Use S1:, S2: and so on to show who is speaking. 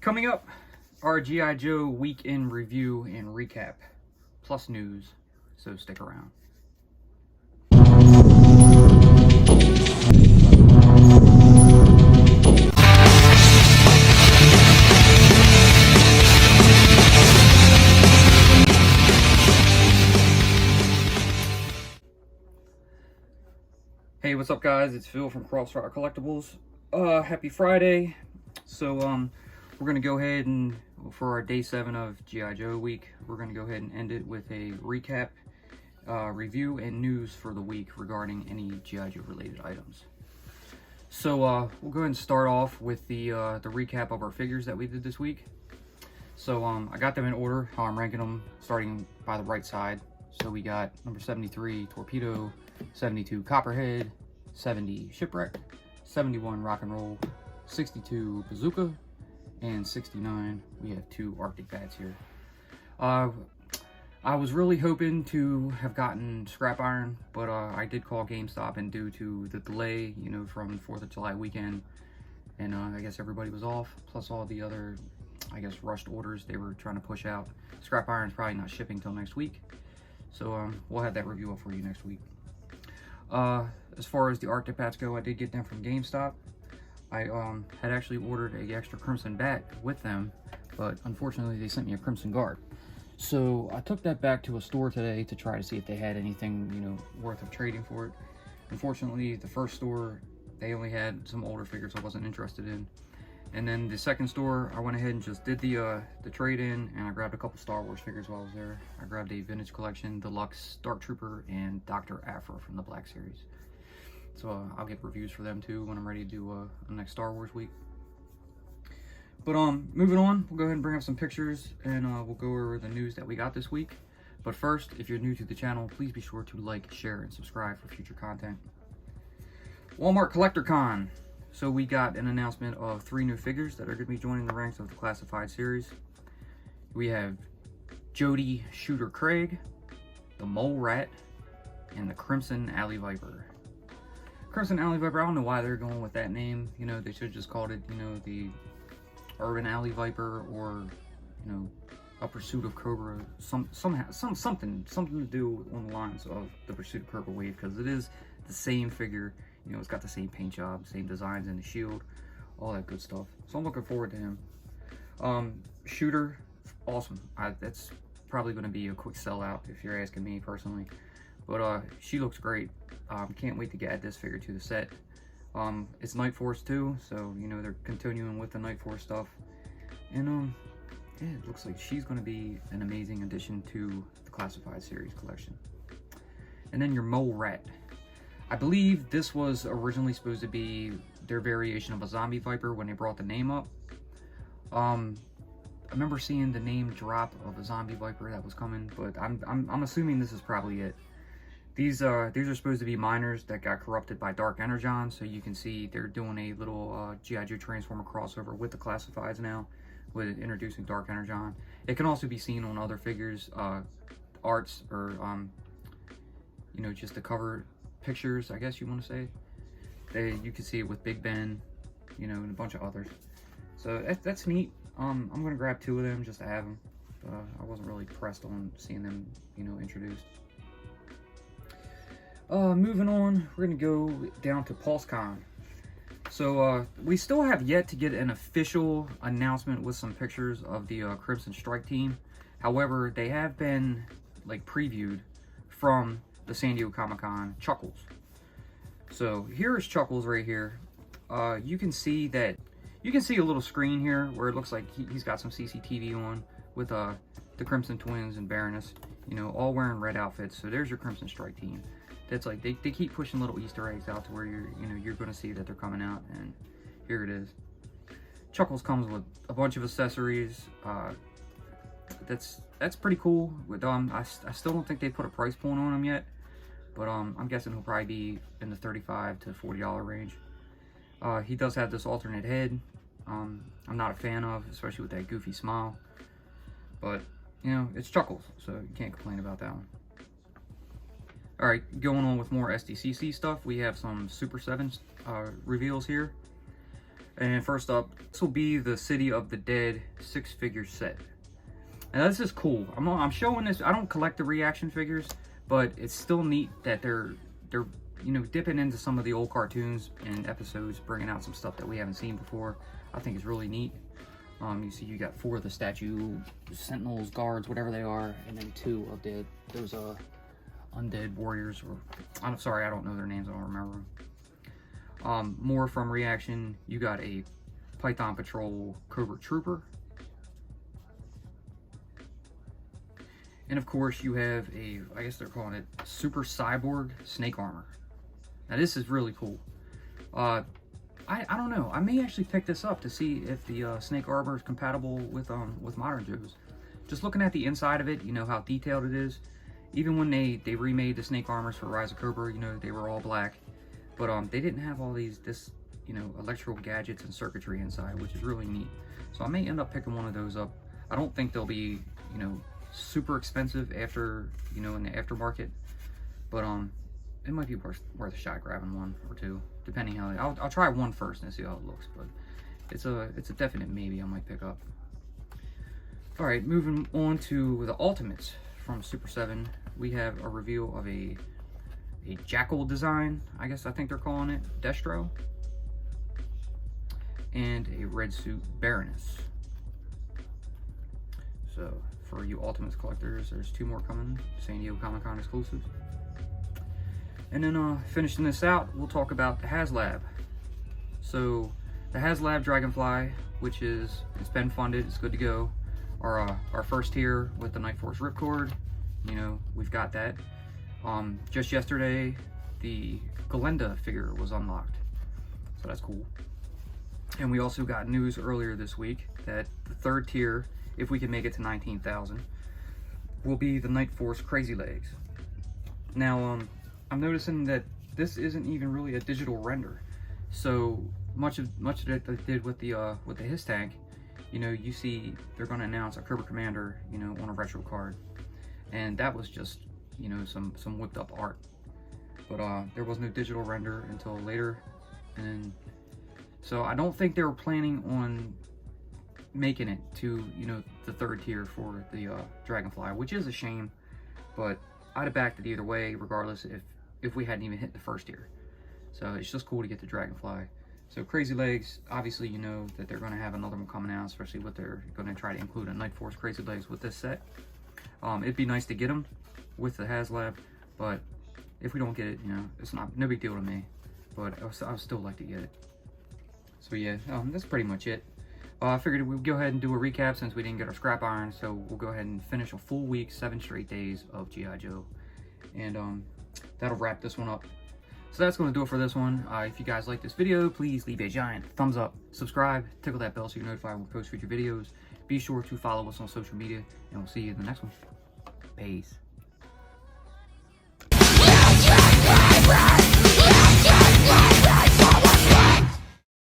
S1: Coming up, our G.I. Joe week in review and recap, plus news, so stick around. Hey, what's up guys? It's Phil from Crossfire Collectibles. Happy Friday. So we're gonna go ahead and, for our day 7 of G.I. Joe week, we're gonna go ahead and end it with a recap, review, and news for the week regarding any G.I. Joe related items. So we'll go ahead and start off with the recap of our figures that we did this week. So I got them in order, how I'm ranking them, starting by the right side. So we got number 73 Torpedo, 72 Copperhead, 70 Shipwreck, 71 Rock and Roll, 62 Bazooka, and 69 we have 2 Arctic Bats here. I was really hoping to have gotten Scrap Iron, but I did call GameStop, and due to the delay, you know, from 4th of July weekend, and I guess everybody was off, plus all the other, I guess, rushed orders they were trying to push out. Scrap Iron's probably not shipping till next week, so we'll have that review up for you next week. As far as the Arctic Bats go, I did get them from GameStop. I had actually ordered a extra Crimson Bat with them, but unfortunately they sent me a Crimson Guard. So I took that back to a store today to try to see if they had anything, you know, worth of trading for it. Unfortunately, the first store, they only had some older figures I wasn't interested in. And then the second store, I went ahead and just did the trade-in, and I grabbed a couple Star Wars figures while I was there. I grabbed a Vintage Collection Deluxe Dark Trooper and Dr. Aphra from the Black Series. So I'll get reviews for them too when I'm ready to do the next Star Wars week. But moving on, we'll go ahead and bring up some pictures, and we'll go over the news that we got this week. But first, if you're new to the channel, please be sure to like, share, and subscribe for future content. Walmart Collector Con. So we got an announcement of 3 new figures that are going to be joining the ranks of the Classified series. We have Jody Shooter Craig, the Mole Rat, and the Crimson Alley Viper. Crimson Alley Viper, I don't know why they're going with that name. You know, they should have just called it, you know, the Urban Alley Viper, or, you know, A Pursuit of Cobra. Something to do on the lines of the Pursuit of Cobra wave, because it is the same figure. You know, it's got the same paint job, same designs in the shield, all that good stuff. So I'm looking forward to him. Shooter, awesome. That's probably going to be a quick sellout if you're asking me personally. But she looks great. Can't wait to add this figure to the set. It's Night Force too, so you know they're continuing with the Night Force stuff. And yeah, it looks like she's going to be an amazing addition to the Classified series collection. And then your Mole Rat. I believe this was originally supposed to be their variation of a Zombie Viper when they brought the name up. I remember seeing the name drop of a Zombie Viper that was coming, but I'm assuming this is probably it. These are supposed to be miners that got corrupted by Dark Energon, so you can see they're doing a little G.I. Joe Transformer crossover with the Classifieds now, with introducing Dark Energon. It can also be seen on other figures, arts, or you know, just the cover pictures, I guess you want to say. You can see it with Big Ben, you know, and a bunch of others. So that's neat. I'm gonna grab 2 of them just to have them. I wasn't really pressed on seeing them, you know, introduced. Moving on, we're gonna go down to PulseCon. So we still have yet to get an official announcement with some pictures of the Crimson Strike team. However, they have been like previewed from the San Diego Comic-Con Chuckles. So here's Chuckles right here. You can see a little screen here where it looks like he's got some CCTV on with the Crimson Twins and Baroness, you know, all wearing red outfits. So there's your Crimson Strike team. That's like, they keep pushing little Easter eggs out to where you're going to see that they're coming out, and here it is. Chuckles comes with a bunch of accessories. That's pretty cool. With I still don't think they put a price point on him yet, but I'm guessing he'll probably be in the $35 to $40 range. He does have this alternate head. I'm not a fan of, especially with that goofy smile. But you know, it's Chuckles, so you can't complain about that one. Alright, going on with more SDCC stuff, we have some Super 7 reveals here. And first up, this will be the City of the Dead 6-figure set. Now this is cool. I'm showing this. I don't collect the reaction figures, but it's still neat that they're you know, dipping into some of the old cartoons and episodes, bringing out some stuff that we haven't seen before. I think it's really neat. You see, you got 4 of the statue sentinels, guards, whatever they are, and then 2 of those undead warriors. Or I'm sorry, I don't know their names. I don't remember them. More from reaction. You got a Python Patrol Cobra Trooper. And of course, you have a, I guess they're calling it Super Cyborg Snake Armor. Now this is really cool. I don't know. I may actually pick this up to see if the Snake Armor is compatible with modern Joes. Just looking at the inside of it, you know how detailed it is. Even when they remade the Snake Armors for Rise of Cobra, you know, they were all black, but they didn't have all this you know, electrical gadgets and circuitry inside, which is really neat. So I may end up picking one of those up. I don't think they'll be, you know, super expensive after, you know, in the aftermarket, but it might be worth a shot grabbing 1 or 2, depending how I'll try 1 first and see how it looks, but it's a definite maybe I might pick up. All right, moving on to the Ultimates from Super 7. We have a reveal of a Jackal design, I guess I think they're calling it, Destro, and a red suit Baroness. So for you Ultimates collectors, there's 2 more coming, San Diego Comic-Con exclusives. And then finishing this out, we'll talk about the HasLab. So the HasLab Dragonfly, which it's been funded, it's good to go. Our first tier with the Night Force Ripcord, you know, we've got that. Just yesterday, the Galenda figure was unlocked, so that's cool. And we also got news earlier this week that the 3rd tier, if we can make it to 19,000, will be the Night Force Crazy Legs. Now, I'm noticing that this isn't even really a digital render. So much of it they did with the His tank, you know, you see they're going to announce a Cobra Commander, you know, on a retro card, and that was just, you know, some whipped up art. But there was no digital render until later, and so I don't think they were planning on making it to, you know, the 3rd tier for the Dragonfly, which is a shame, but I'd have backed it either way, regardless if we hadn't even hit the 1st tier. So it's just cool to get the Dragonfly. So Crazy Legs, obviously you know that they're going to have another one coming out, especially what they're going to try to include a Night Force Crazy Legs with this set. It'd be nice to get them with the HasLab, but if we don't get it, you know, it's no big deal to me. But I would still like to get it. So yeah, that's pretty much it. I figured we'd go ahead and do a recap since we didn't get our scrap iron, so we'll go ahead and finish a full week, 7 straight days of G.I. Joe. And that'll wrap this one up. So that's going to do it for this one. If you guys like this video, please leave a giant thumbs up, subscribe, tickle that bell so you're notified when we post future videos. Be sure to follow us on social media, and we'll see you in the next one. Peace.